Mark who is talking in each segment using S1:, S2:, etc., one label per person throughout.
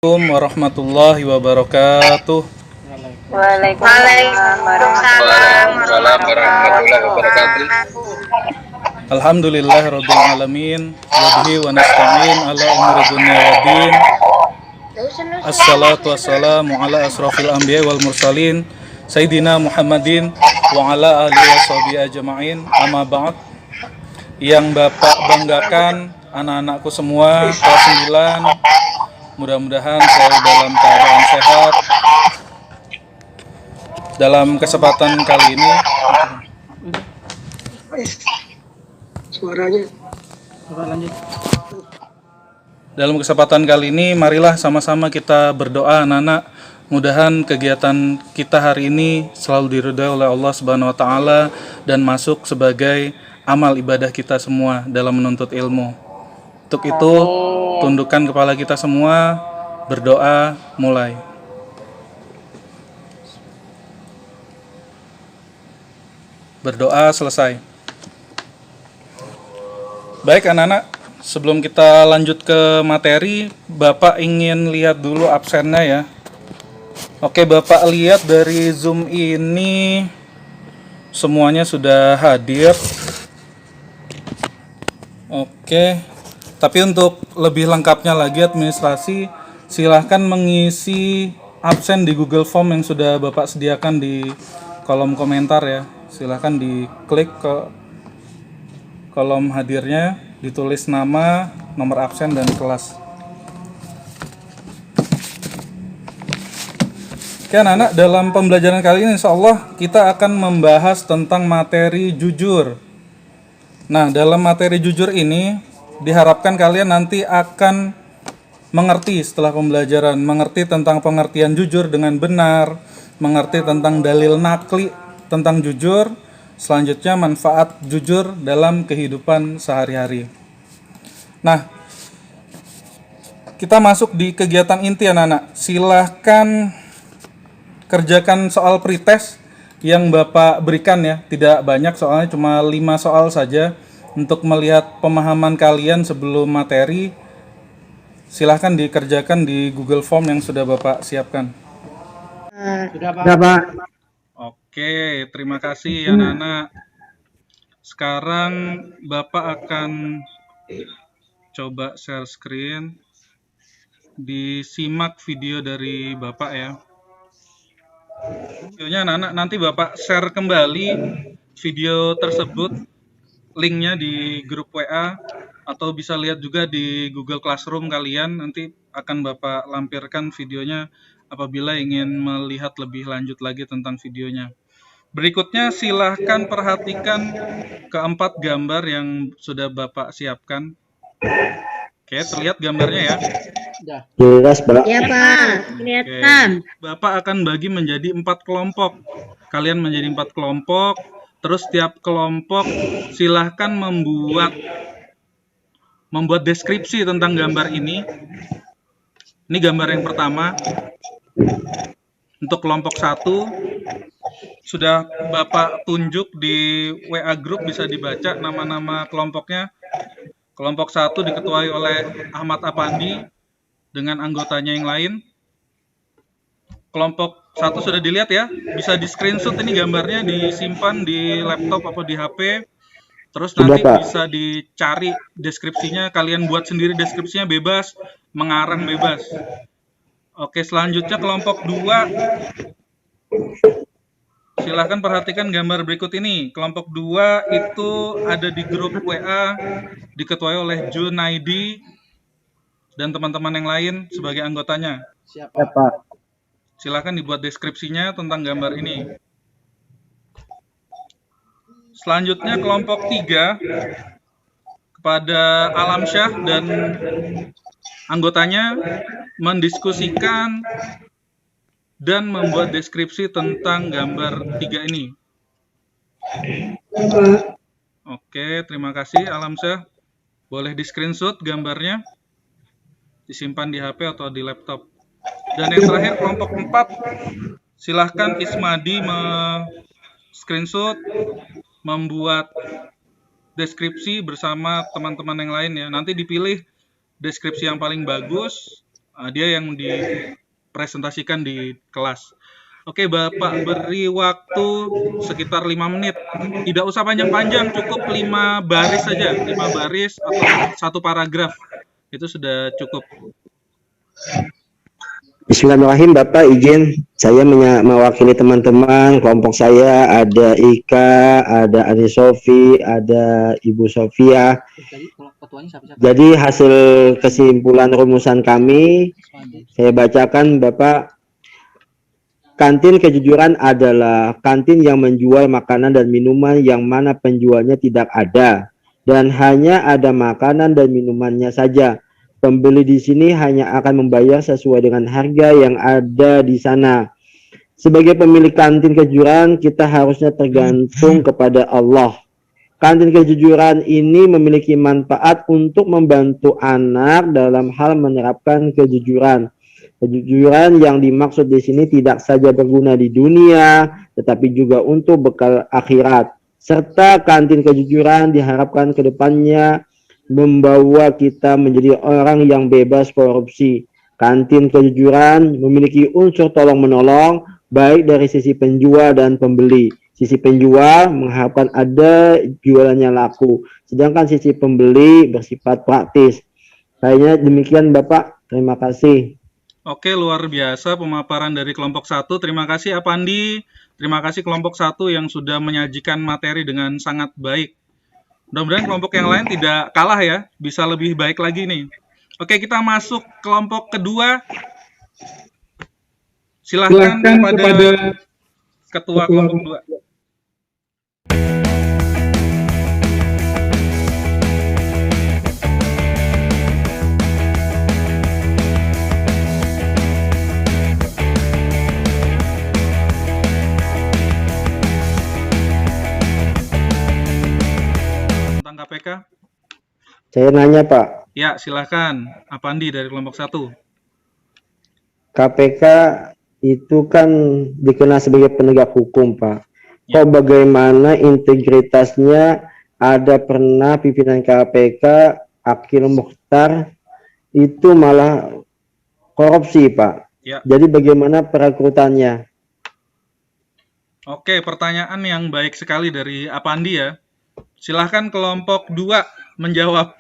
S1: Assalamualaikum warahmatullahi wabarakatuh.
S2: Waalaikumsalam warahmatullahi wabarakatuh.
S1: Alhamdulillah rabbil alamin wa bihi wa nasta'in ala umuri dunya waddin. Assalatu wassalamu ala asrafil anbiya wal mursalin Sayyidina Muhammadin wa ala alihi washabihi ajma'in. Amma ba'd. Yang Bapak banggakan, anak-anakku semua kelas 9, mudah-mudahan selalu dalam keadaan sehat. Dalam kesempatan kali ini marilah sama-sama kita berdoa anak-anak. Mudahan kegiatan kita hari ini selalu diridhai oleh Allah Subhanahu wa taala dan masuk sebagai amal ibadah kita semua dalam menuntut ilmu. Untuk itu, tundukkan kepala kita semua, berdoa, mulai. Berdoa selesai. Baik anak-anak, sebelum kita lanjut ke materi, Bapak ingin lihat dulu absennya ya. Oke, Bapak lihat dari Zoom ini semuanya sudah hadir. Oke, tapi untuk lebih lengkapnya lagi administrasi, silahkan mengisi absen di Google Form yang sudah Bapak sediakan di kolom komentar ya. Silahkan diklik ke kolom hadirnya, ditulis nama, nomor absen, dan kelas. Oke anak-anak, dalam pembelajaran kali ini insya Allah kita akan membahas tentang materi jujur. Nah, dalam materi jujur ini diharapkan kalian nanti akan mengerti setelah pembelajaran, mengerti tentang pengertian jujur dengan benar, mengerti tentang dalil nakli tentang jujur, selanjutnya manfaat jujur dalam kehidupan sehari-hari. Nah, kita masuk di kegiatan inti anak-anak. Silahkan kerjakan soal pretest yang Bapak berikan ya, tidak banyak soalnya, cuma 5 soal saja untuk melihat pemahaman kalian sebelum materi. Silahkan dikerjakan di Google Form yang sudah Bapak siapkan.
S3: Sudah Pak.
S1: Oke, terima kasih anak-anak. Sekarang Bapak akan coba share screen, disimak video dari Bapak ya. Videonya anak-anak nanti Bapak share kembali video tersebut, linknya di grup WA, atau bisa lihat juga di Google Classroom kalian. Nanti akan Bapak lampirkan videonya apabila ingin melihat lebih lanjut lagi tentang videonya. Berikutnya silahkan perhatikan keempat gambar yang sudah Bapak siapkan. Oke, terlihat gambarnya ya?
S3: Jelas Pak.
S2: Ya Pak, kelihatan.
S1: Bapak akan bagi menjadi 4 kelompok. Kalian menjadi 4 kelompok. Terus tiap kelompok silahkan membuat deskripsi tentang gambar ini. Ini gambar yang pertama. Untuk kelompok 1 sudah Bapak tunjuk di WA Group, bisa dibaca nama-nama kelompoknya. Kelompok 1 diketuai oleh Ahmad Apandi dengan anggotanya yang lain. Kelompok 1 sudah dilihat ya, bisa di screenshot ini gambarnya, disimpan di laptop atau di HP. Terus nanti bisa dicari deskripsinya, kalian buat sendiri deskripsinya, bebas, mengarang bebas. Oke, selanjutnya kelompok 2. Silahkan perhatikan gambar berikut ini. Kelompok 2 itu ada di grup WA, diketuai oleh Junaidi dan teman-teman yang lain sebagai anggotanya.
S3: Siapa?
S1: Silahkan dibuat deskripsinya tentang gambar ini. Selanjutnya kelompok 3 kepada Alam Syah dan anggotanya mendiskusikan dan membuat deskripsi tentang gambar 3 ini. Oke, terima kasih Alam Syah. Boleh di screenshot gambarnya, disimpan di HP atau di laptop. Dan yang terakhir kelompok 4, silahkan Ismadi screenshot, membuat deskripsi bersama teman-teman yang lain ya. Nanti dipilih deskripsi yang paling bagus, Dia yang dipresentasikan di kelas. Oke, Bapak beri waktu sekitar 5 menit. Tidak usah panjang-panjang, cukup 5 baris saja. 5 baris atau satu paragraf. Itu sudah cukup.
S3: Bismillahirrahmanirrahim. Bapak izin saya mewakili teman-teman kelompok saya, ada Ika, ada Ani Sofi, ada Ibu Sofia. Jadi hasil kesimpulan rumusan kami saya bacakan, Bapak. Kantin kejujuran adalah kantin yang menjual makanan dan minuman yang mana penjualnya tidak ada dan hanya ada makanan dan minumannya saja. Pembeli di sini hanya akan membayar sesuai dengan harga yang ada di sana. Sebagai pemilik kantin kejujuran, kita harusnya tergantung kepada Allah. Kantin kejujuran ini memiliki manfaat untuk membantu anak dalam hal menerapkan kejujuran. Kejujuran yang dimaksud di sini tidak saja berguna di dunia, tetapi juga untuk bekal akhirat. Serta kantin kejujuran diharapkan ke depannya membawa kita menjadi orang yang bebas korupsi. Kantin kejujuran memiliki unsur tolong-menolong, baik dari sisi penjual dan pembeli. Sisi penjual mengharapkan ada jualannya laku, sedangkan sisi pembeli bersifat praktis. Kayaknya demikian, Bapak. Terima kasih.
S1: Oke, luar biasa pemaparan dari kelompok 1. Terima kasih Apandi. Terima kasih kelompok 1 yang sudah menyajikan materi dengan sangat baik. Mudah-mudahan kelompok yang lain tidak kalah ya, bisa lebih baik lagi nih. Oke, kita masuk kelompok kedua. Silahkan kepada ketua kelompok 2. Tentang KPK?
S3: Saya nanya, Pak.
S1: Ya, silahkan. Apandi dari kelompok 1.
S3: KPK itu kan dikenal sebagai penegak hukum, Pak. Kok bagaimana integritasnya ada pernah pimpinan KPK, Akil Mukhtar, itu malah korupsi, Pak.
S1: Ya.
S3: Jadi bagaimana perekrutannya?
S1: Oke, pertanyaan yang baik sekali dari Apandi ya. Silahkan kelompok 2 menjawab.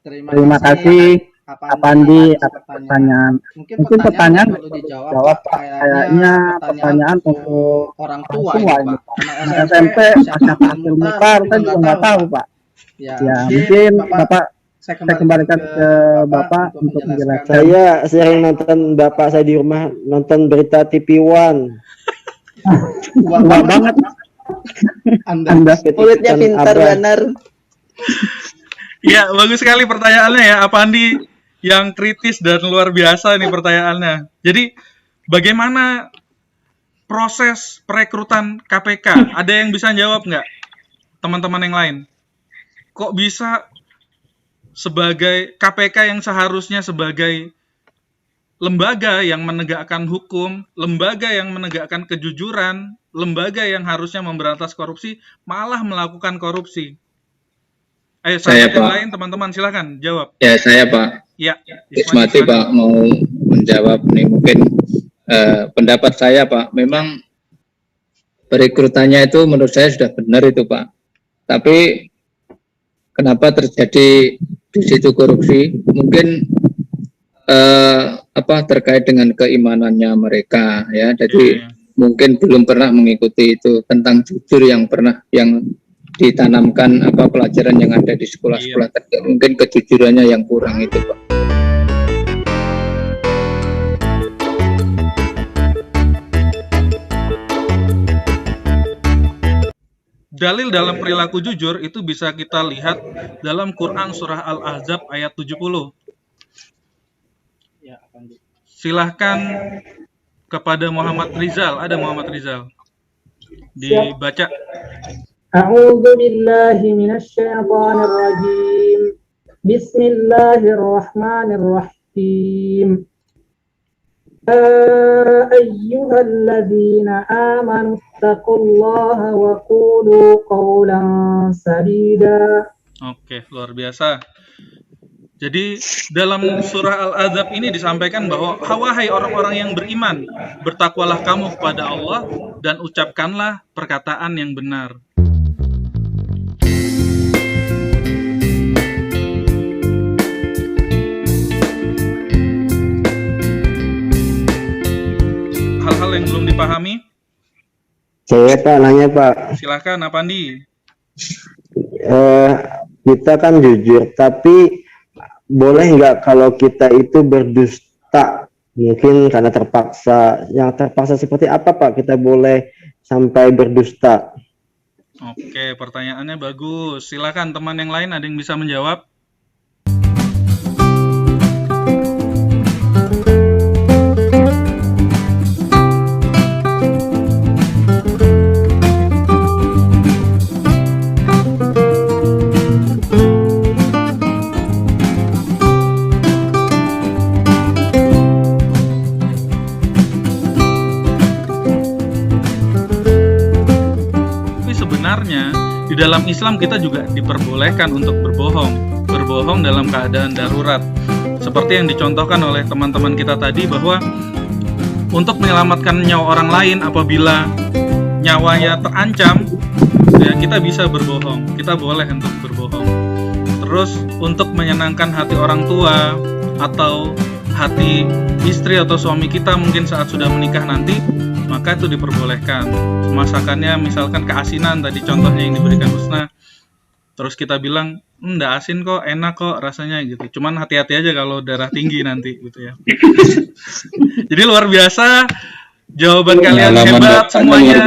S4: Terima kasih Apandi atas pertanyaan. Mungkin pertanyaan perlu dijawab Pak. Kayaknya pertanyaan untuk orang tua ini Pak. Anak SMP, siapa Akil Mukhtar, saya juga nggak tahu Pak. Ya mungkin Bapak saya kembalikan ke Bapak untuk menjelaskan.
S3: Saya sering nonton Bapak saya di rumah, nonton berita TV One.
S4: Wah banget.
S3: Anda
S5: mulutnya pintar benar.
S1: Ya, bagus sekali pertanyaannya ya, Apandi, yang kritis dan luar biasa nih pertanyaannya. Jadi, bagaimana proses perekrutan KPK? Ada yang bisa jawab nggak? Teman-teman yang lain. Kok bisa sebagai KPK yang seharusnya sebagai lembaga yang menegakkan hukum, lembaga yang menegakkan kejujuran, lembaga yang harusnya memberantas korupsi, malah melakukan korupsi? Ayo, saya yang lain, teman-teman, silakan jawab.
S6: Ya, saya Pak.
S1: Ya,
S6: Ismati Pak mau menjawab nih mungkin pendapat saya Pak. Memang perekrutannya itu menurut saya sudah benar itu Pak. Tapi kenapa terjadi di situ korupsi? Mungkin terkait dengan keimanannya mereka ya. Jadi mungkin belum pernah mengikuti itu tentang jujur yang ditanamkan pelajaran yang ada di sekolah-sekolah tertentu. Mungkin kejujurannya yang kurang itu Pak.
S1: Dalil dalam perilaku jujur itu bisa kita lihat dalam Quran surah Al-Ahzab ayat 70. Silahkan kepada Muhammad Rizal. Ada Muhammad Rizal. Dibaca.
S7: A'udzu billahi minasy syaithanir rajim. Bismillahirrahmanirrahim. Ayyuhalladzina amanu taqullaha wa qulu qawlan sadida.
S1: Oke, luar biasa. Jadi dalam surah Al-Ahzab ini disampaikan bahwa wahai orang-orang yang beriman, bertakwalah kamu kepada Allah dan ucapkanlah perkataan yang benar. Hal-hal yang belum dipahami,
S3: Saya Pak nanya Pak,
S1: silakan Apandi.
S3: kita kan jujur, tapi boleh nggak kalau kita itu berdusta? Mungkin karena terpaksa. Yang terpaksa seperti apa Pak? Kita boleh sampai berdusta?
S1: Oke, pertanyaannya bagus. Silakan teman yang lain, ada yang bisa menjawab? Tapi sebenarnya di dalam Islam kita juga diperbolehkan untuk berbohong. Berbohong dalam keadaan darurat. Seperti yang dicontohkan oleh teman-teman kita tadi bahwa untuk menyelamatkan nyawa orang lain apabila nyawanya terancam, ya kita bisa berbohong. Kita boleh untuk berbohong. Terus untuk menyenangkan hati orang tua atau hati istri atau suami kita mungkin saat sudah menikah nanti, maka itu diperbolehkan. Masakannya misalkan keasinan tadi contohnya yang diberikan Husna, terus kita bilang nggak asin kok, enak kok rasanya gitu. Cuman hati-hati aja kalau darah tinggi nanti gitu ya. Jadi luar biasa, jawaban kalian hebat semuanya.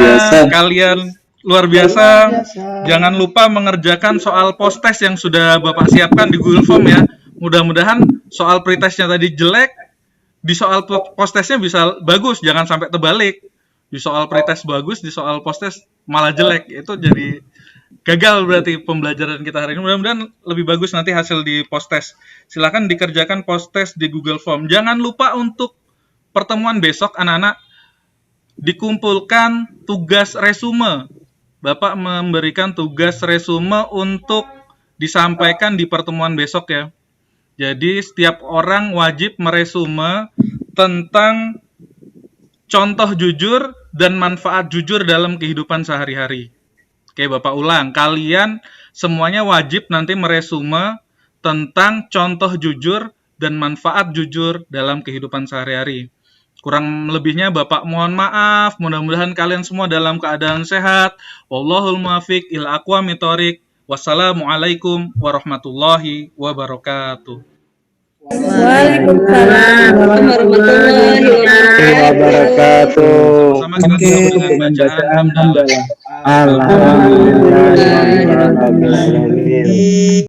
S1: Kalian luar biasa. Jangan lupa mengerjakan soal post-test yang sudah Bapak siapkan di Google Form ya. Mudah-mudahan soal pretestnya tadi jelek, di soal post-testnya bisa bagus, jangan sampai terbalik. Di soal pretest bagus, di soal post-test malah jelek. Itu jadi gagal berarti pembelajaran kita hari ini. Mudah-mudahan lebih bagus nanti hasil di post-test. Silakan dikerjakan post-test di Google Form. Jangan lupa untuk pertemuan besok anak-anak dikumpulkan tugas resume. Bapak memberikan tugas resume untuk disampaikan di pertemuan besok ya. Jadi setiap orang wajib meresume tentang contoh jujur dan manfaat jujur dalam kehidupan sehari-hari. Oke, Bapak ulang. Kalian semuanya wajib nanti meresume tentang contoh jujur dan manfaat jujur dalam kehidupan sehari-hari. Kurang lebihnya Bapak mohon maaf. Mudah-mudahan kalian semua dalam keadaan sehat. Wallahul muwaffiq ila aqwamit thoriq. Wassalamualaikum warahmatullahi wabarakatuh.
S2: Waalaikumsalam warahmatullahi wabarakatuh.
S1: Sama kita tutup dengan bacaan hamdalah.
S3: Alhamdulillah.